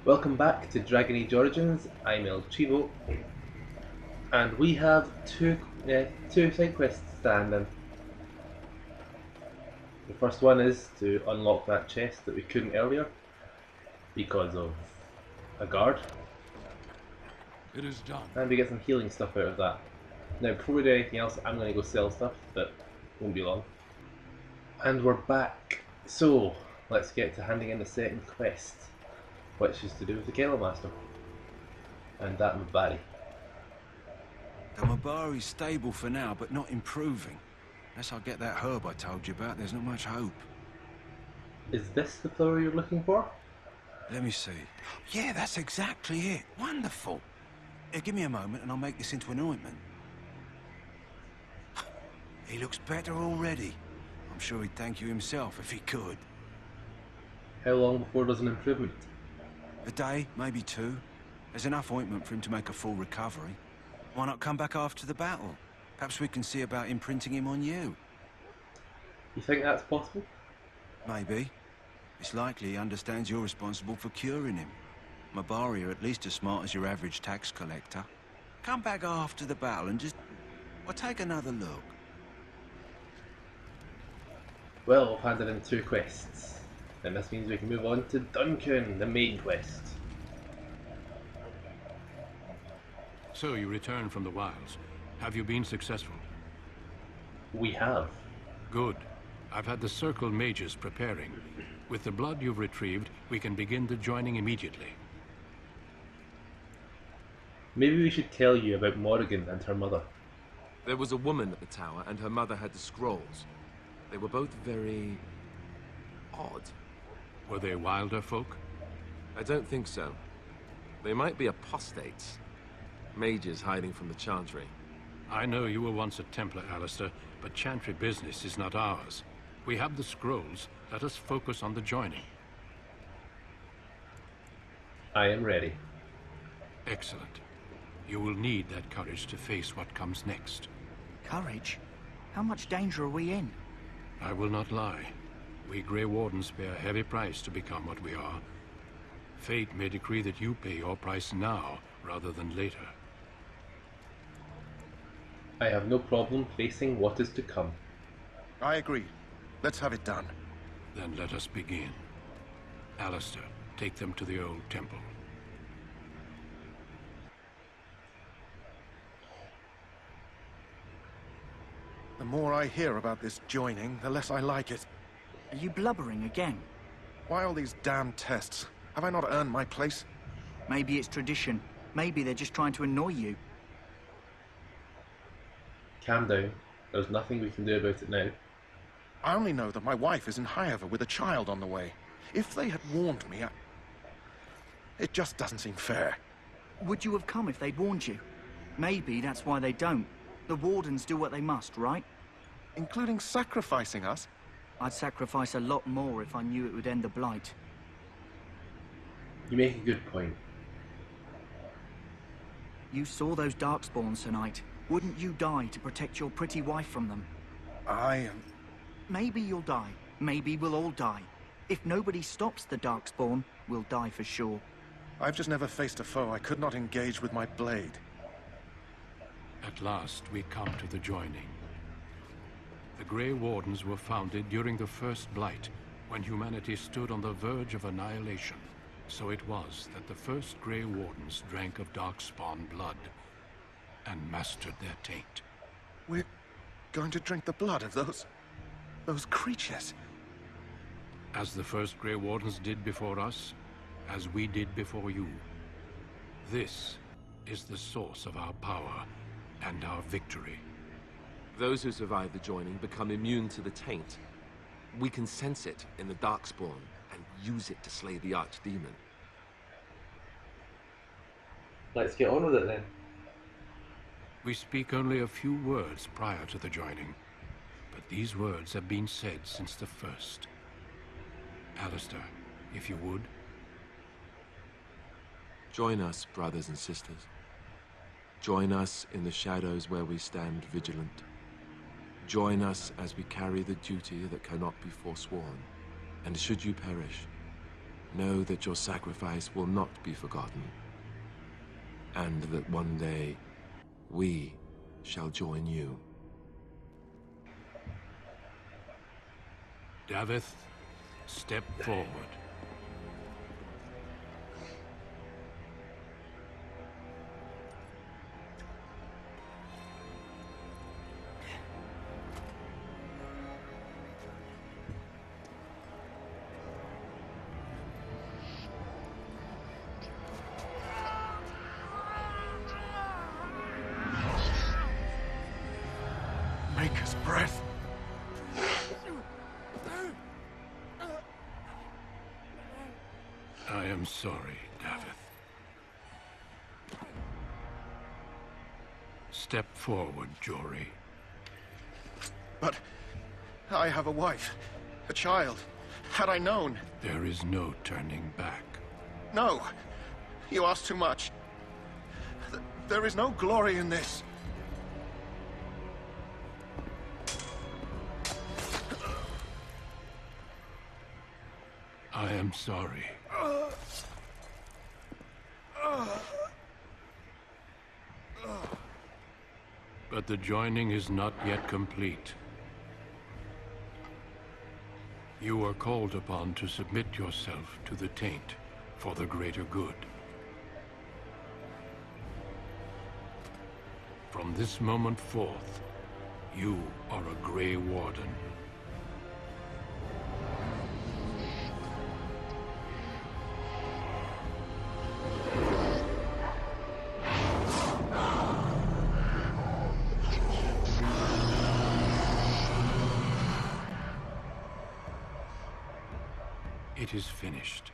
Welcome back to Dragon Age Origins. I'm El Chivo, and we have two side quests standing. The first one is to unlock that chest that we couldn't earlier because of a guard, It is done. and we get some healing stuff out of that. Now, before we do anything else, I'm going to go sell stuff, but won't be long. And we're back. So, let's get to handing in the second quest, which is to do with the Kettle Master and that Mabari. The Mabari's stable for now, but not improving. Unless I get that herb I told you about, there's not much hope. Is this the flower you're looking for? Let me see. Yeah, that's exactly it. Wonderful. Here, give me a moment and I'll make this into an ointment. He looks better already. I'm sure he'd thank you himself if he could. How long before there's an improvement? A day, maybe two. There's enough ointment for him to make a full recovery. Why not come back after the battle? Perhaps we can see about imprinting him on you. You think that's possible? Maybe. It's likely he understands you're responsible for curing him. Mabari are at least as smart as your average tax collector. Come back after the battle and just... well, take another look. Well, I've handed in two quests, and this means we can move on to Duncan, the main quest. So you return from the wilds. Have you been successful? We have. Good. I've had the Circle mages preparing. With the blood you've retrieved, we can begin the joining immediately. Maybe we should tell you about Morrigan and her mother. There was a woman at the tower, and her mother had the scrolls. They were both very... odd. Were they wilder folk? I don't think so. They might be apostates. Mages hiding from the Chantry. I know you were once a Templar, Alistair, but Chantry business is not ours. We have the scrolls. Let us focus on the joining. I am ready. Excellent. You will need that courage to face what comes next. Courage? How much danger are we in? I will not lie. We Grey Wardens pay a heavy price to become what we are. Fate may decree that you pay your price now, rather than later. I have no problem facing what is to come. I agree. Let's have it done. Then let us begin. Alistair, take them to the old temple. The more I hear about this joining, the less I like it. Are you blubbering again? Why all these damn tests? Have I not earned my place? Maybe it's tradition. Maybe they're just trying to annoy you. Calm down. There's nothing we can do about it now. I only know that my wife is in Highover with a child on the way. If they had warned me, it just doesn't seem fair. Would you have come if they'd warned you? Maybe that's why they don't. The Wardens do what they must, right? Including sacrificing us? I'd sacrifice a lot more if I knew it would end the Blight. You make a good point. You saw those Darkspawns tonight. Wouldn't you die to protect your pretty wife from them? Maybe you'll die. Maybe we'll all die. If nobody stops the Darkspawn, we'll die for sure. I've just never faced a foe I could not engage with my blade. At last, we come to the joining. The Grey Wardens were founded during the First Blight, when humanity stood on the verge of annihilation. So it was that the first Grey Wardens drank of Darkspawn blood and mastered their taint. We're going to drink the blood of those creatures. As the first Grey Wardens did before us, as we did before you. This is the source of our power and our victory. Those who survive the joining become immune to the taint. We can sense it in the Darkspawn and use it to slay the Archdemon. Let's get on with it then. We speak only a few words prior to the joining, but these words have been said since the first. Alistair, if you would. Join us, brothers and sisters. Join us in the shadows where we stand vigilant. Join us as we carry the duty that cannot be forsworn. And should you perish, Know that your sacrifice will not be forgotten, and that one day we shall join you. Davith, step forward. Maker's breath. I am sorry, Davith. Step forward, Jory. But I have a wife, a child. Had I known... There is no turning back. No! You ask too much. There is no glory in this. I am sorry. But the joining is not yet complete. You are called upon to submit yourself to the taint for the greater good. From this moment forth, you are a Grey Warden. It is finished.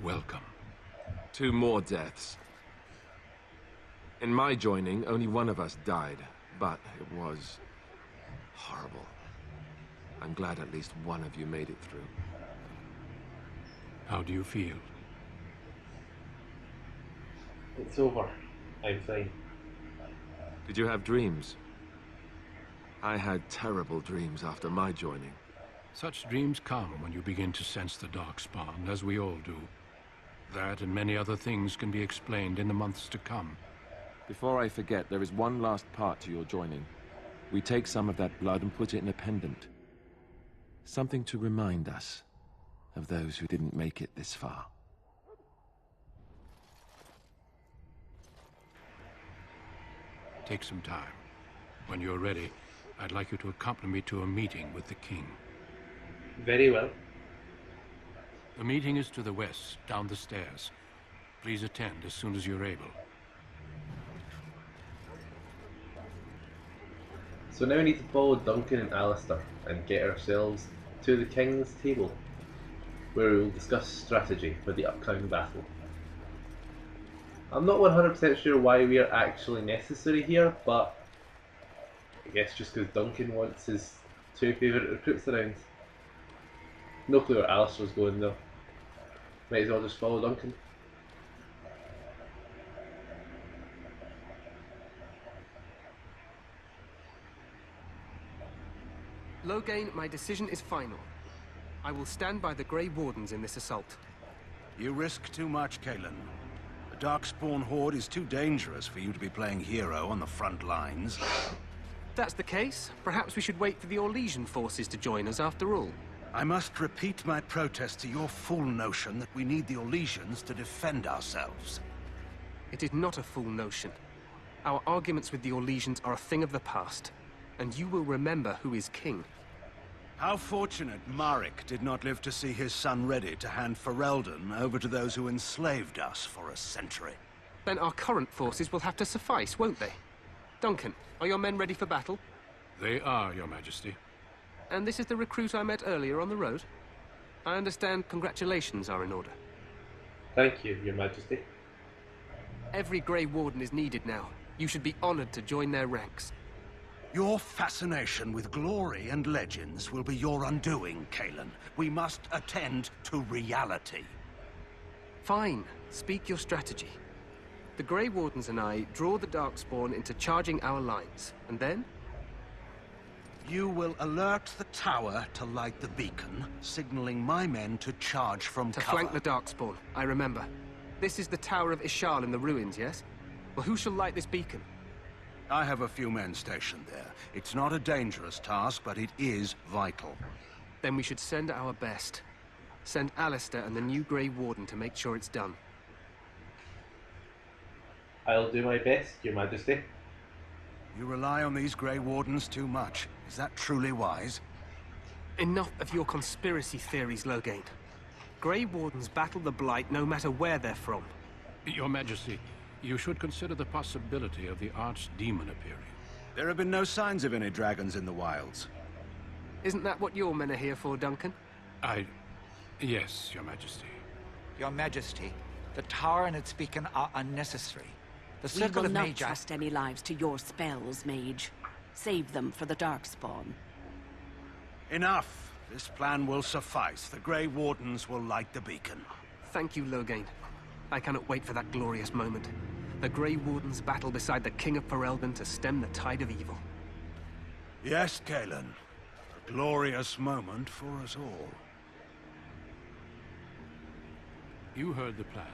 Welcome. 2 more deaths. In my joining, only one of us died, but it was horrible. I'm glad at least one of you made it through. How do you feel? It's over. I'm fine. Did you have dreams? I had terrible dreams after my joining. Such dreams come when you begin to sense the Darkspawn, as we all do. That and many other things can be explained in the months to come. Before I forget, there is one last part to your joining. We take some of that blood and put it in a pendant. Something to remind us of those who didn't make it this far. Take some time. When you're ready, I'd like you to accompany me to a meeting with the king. Very well. The meeting is to the west, down the stairs. Please attend as soon as you're able. So now we need to follow Duncan and Alistair and get ourselves to the king's table, where we will discuss strategy for the upcoming battle. I'm not 100% sure why we are actually necessary here, but I guess just because Duncan wants his 2 favourite recruits around. No clue where Alistair's going though. Might as well just follow Duncan. Loghain, my decision is final. I will stand by the Grey Wardens in this assault. You risk too much, Kalen. The Darkspawn Horde is too dangerous for you to be playing hero on the front lines. If that's the case, perhaps we should wait for the Orlesian forces to join us after all. I must repeat my protest to your fool notion that we need the Orlesians to defend ourselves. It is not a fool notion. Our arguments with the Orlesians are a thing of the past, and you will remember who is king. How fortunate Marek did not live to see his son ready to hand Ferelden over to those who enslaved us for a century. Then our current forces will have to suffice, won't they? Duncan, are your men ready for battle? They are, Your Majesty. And this is the recruit I met earlier on the road? I understand congratulations are in order. Thank you, Your Majesty. Every Grey Warden is needed now. You should be honored to join their ranks. Your fascination with glory and legends will be your undoing, Kalen. We must attend to reality. Fine. Speak your strategy. The Grey Wardens and I draw the Darkspawn into charging our lines, and then? You will alert the tower to light the beacon, signaling my men to charge from To cover. flank the Darkspawn, I remember. This is the Tower of Ishal in the ruins, yes? Well, who shall light this beacon? I have a few men stationed there. It's not a dangerous task, but it is vital. Then we should send our best. Send Alistair and the new Grey Warden to make sure it's done. I'll do my best, Your Majesty. You rely on these Grey Wardens too much. Is that truly wise? Enough of your conspiracy theories, Loghain. Grey Wardens battle the Blight no matter where they're from. Your Majesty, you should consider the possibility of the Archdemon appearing. There have been no signs of any dragons in the wilds. Isn't that what your men are here for, Duncan? Yes, Your Majesty. Your Majesty, the tower and its beacon are unnecessary. The We circle will of not Magi... trust any lives to your spells, Mage. Save them for the Darkspawn. Enough! This plan will suffice. The Grey Wardens will light the beacon. Thank you, Loghain. I cannot wait for that glorious moment. The Grey Wardens battle beside the King of Ferelden to stem the tide of evil. Yes, Galen. A glorious moment for us all. You heard the plan.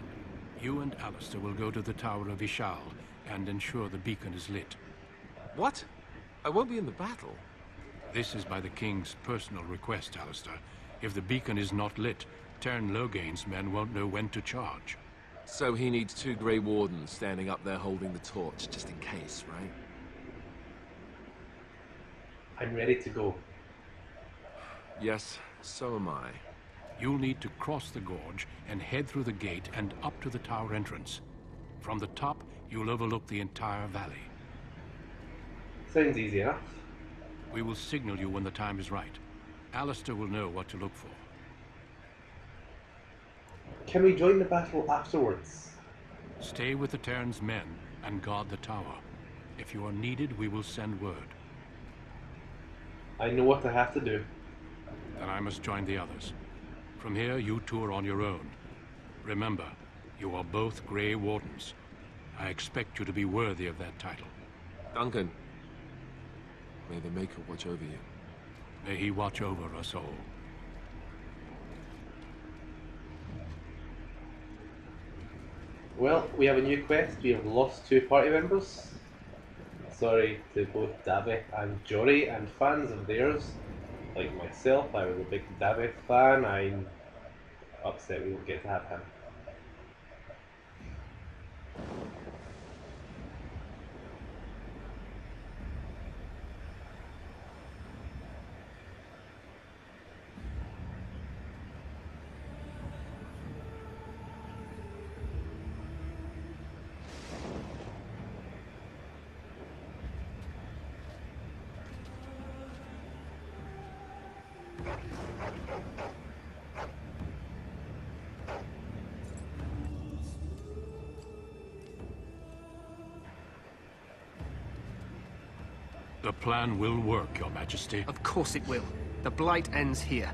You and Alistair will go to the Tower of Ishal and ensure the beacon is lit. What? I won't be in the battle. This is by the King's personal request, Alistair. If the beacon is not lit, Tern Loghain's men won't know when to charge. So he needs 2 Grey Wardens standing up there holding the torch, just in case, right? I'm ready to go. Yes, so am I. You'll need to cross the gorge and head through the gate and up to the tower entrance. From the top, you'll overlook the entire valley. Sounds easy enough. We will signal you when the time is right. Alistair will know what to look for. Can we join the battle afterwards? Stay with the Terran's men and guard the tower. If you are needed, we will send word. I know what I have to do. Then I must join the others. From here, you two are on your own. Remember, you are both Grey Wardens. I expect you to be worthy of that title. Duncan, may the Maker watch over you. May he watch over us all. Well, we have a new quest. We have lost 2 party members. Sorry to both Davith and Jory and fans of theirs. Like myself, I was a big Davith fan. I'm upset we won't get to have him. The plan will work, Your Majesty. Of course it will. The Blight ends here.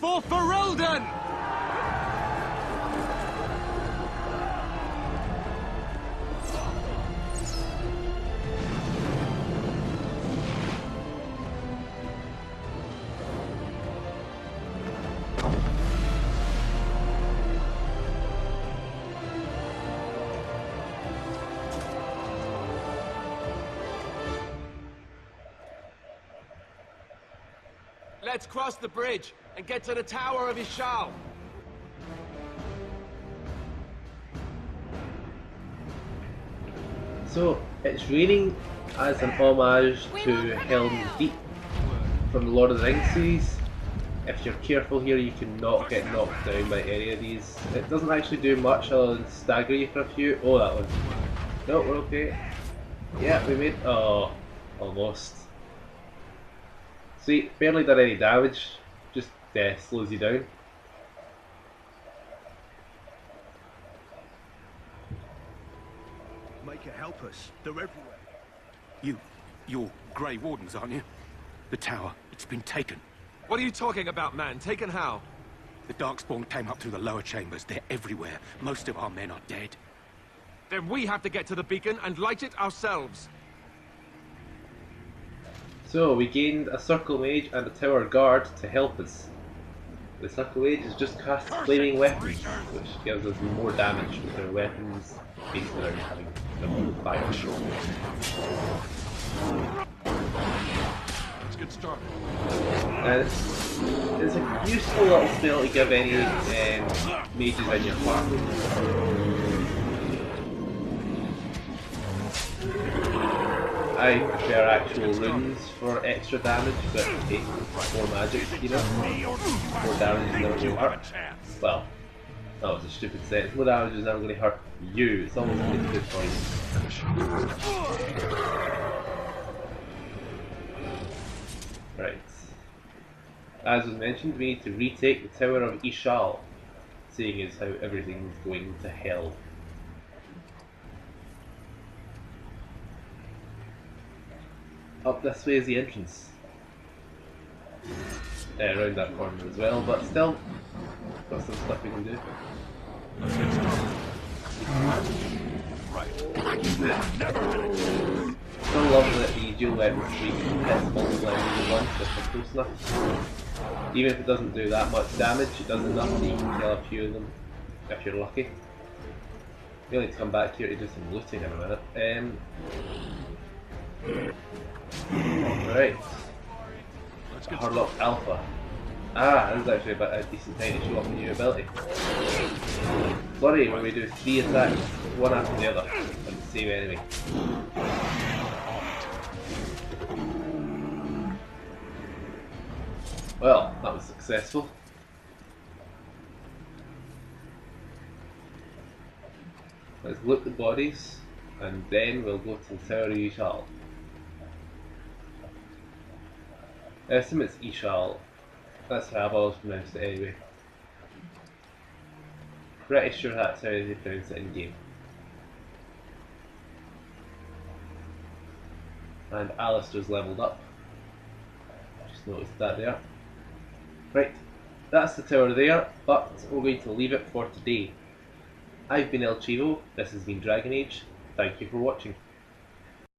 For Ferelden! Let's cross the bridge and get to the Tower of Ishal. So, it's raining as an homage to Helm's Deep from the Lord of the Rings series. If you're careful here, you can not get knocked down by any of these. It doesn't actually do much other than stagger you for a few. Oh, that one. No, we're okay. Yeah, we made... Oh, almost. See, barely done any damage. Just slows you down. Make it help us. They're everywhere. You're Grey Wardens, aren't you? The tower, it's been taken. What are you talking about, man? Taken how? The Darkspawn came up through the lower chambers. They're everywhere. Most of our men are dead. Then we have to get to the beacon and light it ourselves. So, we gained a Circle Mage and a Tower Guard to help us. The Circle Mage has just cast Flaming Weapons, which gives us more damage with their weapons based around having them fire. Let's get started. And it's a useful little spell to give any mages in your party. I prefer actual runes for extra damage, but hey, more magic, you know? More damage is never going to hurt. Well, that was a stupid sentence. More damage is never going to hurt you, it's always going to be good for you. Right. As was mentioned, we need to retake the Tower of Ishal, seeing as how everything's going to hell. Up this way is the entrance. Around that corner as well, but still, got some stuff we can do. Let's get started. Right. Still love that the dual weapons we can hit multiple enemies at once if we're close enough. Even if it doesn't do that much damage, it does enough that you can kill a few of them if you're lucky. We need to come back here to do some looting in a minute. Right. Hardlock Alpha. Ah, this is actually about a decent time to show off a new ability. Flurry, where we do 3 attacks, one after the other, on the same enemy. Well, that was successful. Let's loot the bodies, and then we'll go to the Tower of Ishal. I assume it's Ishal. That's how I've always pronounced it anyway. Pretty sure that's how they pronounce it in game. And Alistair's leveled up. Just noticed that there. Right, that's the tower there, but we're going to leave it for today. I've been El Chivo, this has been Dragon Age, thank you for watching.